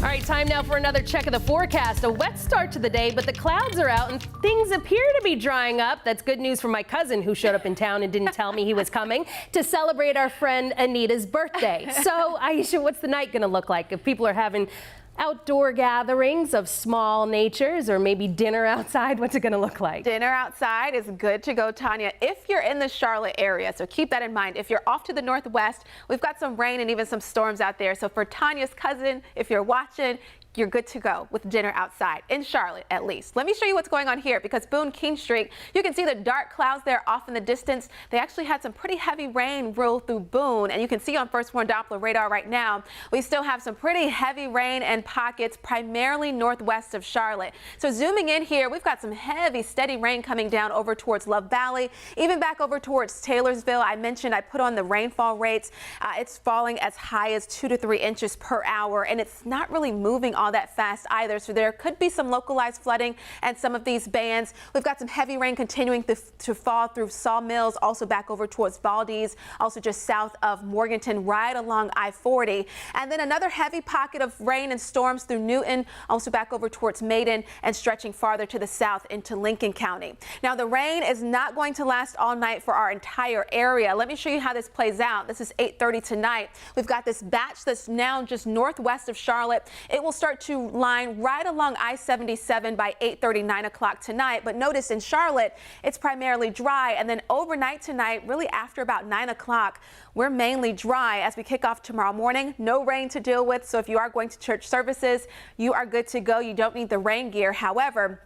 All right, time now for another check of the forecast. A wet start to the day, but the clouds are out and things appear to be drying up. That's good news for my cousin who showed up in town and didn't tell me he was coming to celebrate our friend Anita's birthday. So, Iisha, what's the night going to look like if people are having outdoor gatherings of small natures or maybe dinner outside? What's it going to look like? Dinner outside is good to go, Tanya, if you're in the Charlotte area. So keep that in mind. If you're off to the northwest, we've got some rain and even some storms out there. So for Tanya's cousin, if you're watching, you're good to go with dinner outside, in Charlotte at least. Let me show you what's going on here because Boone King Street, you can see the dark clouds there off in the distance. They actually had some pretty heavy rain roll through Boone, and you can see on first warn Doppler radar right now, we still have some pretty heavy rain and pockets primarily northwest of Charlotte. So zooming in here, we've got some heavy, steady rain coming down over towards Love Valley, even back over towards Taylorsville. I mentioned I put on the rainfall rates. It's falling as high as 2 to 3 inches per hour, and it's not really moving all that fast either, so there could be some localized flooding and some of these bands. We've got some heavy rain continuing to fall through Sawmills, also back over towards Valdez, also just south of Morganton, right along I-40. And then another heavy pocket of rain and storms through Newton, also back over towards Maiden and stretching farther to the south into Lincoln County. Now the rain is not going to last all night for our entire area. Let me show you how this plays out. This is 8:30 tonight. We've got this batch that's now just northwest of Charlotte. It will start to line right along I-77 by 8:30, 9 o'clock tonight. But notice in Charlotte, it's primarily dry. And then overnight tonight, really after about 9 o'clock, we're mainly dry as we kick off tomorrow morning. No rain to deal with. So if you are going to church services, you are good to go. You don't need the rain gear. However,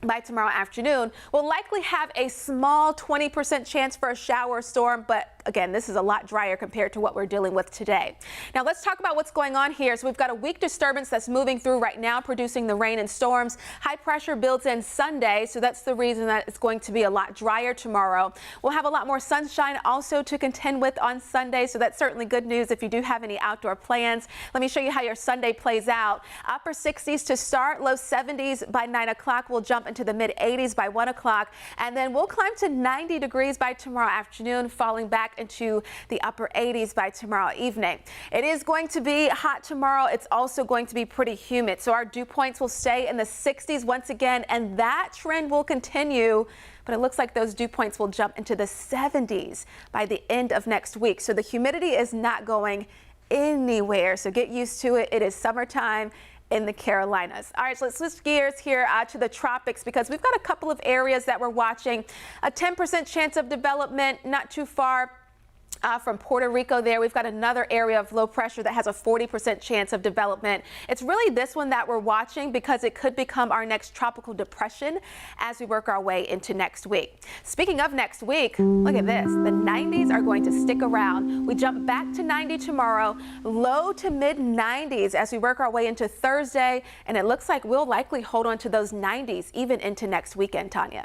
by tomorrow afternoon, we'll likely have a small 20% chance for a shower or storm, but again, this is a lot drier compared to what we're dealing with today. Now let's talk about what's going on here. So we've got a weak disturbance that's moving through right now, producing the rain and storms. High pressure builds in Sunday, so that's the reason that it's going to be a lot drier tomorrow. We'll have a lot more sunshine also to contend with on Sunday, so that's certainly good news if you do have any outdoor plans. Let me show you how your Sunday plays out. Upper 60s to start, low 70s by 9 o'clock. We'll jump into the mid 80s by 1 o'clock, and then we'll climb to 90 degrees by tomorrow afternoon, falling back into the upper 80s by tomorrow evening. It is going to be hot tomorrow. It's also going to be pretty humid, so our dew points will stay in the 60s once again, and that trend will continue. But it looks like those dew points will jump into the 70s by the end of next week. So the humidity is not going anywhere, so get used to it. It is summertime in the Carolinas. All right, so let's switch gears here to the tropics because we've got a couple of areas that we're watching. A 10% chance of development, not too far from Puerto Rico there. We've got another area of low pressure that has a 40% chance of development. It's really this one that we're watching because it could become our next tropical depression as we work our way into next week. Speaking of next week, look at this. The 90s are going to stick around. We jump back to 90 tomorrow, low to mid 90s as we work our way into Thursday, and it looks like we'll likely hold on to those 90s even into next weekend, Tanya.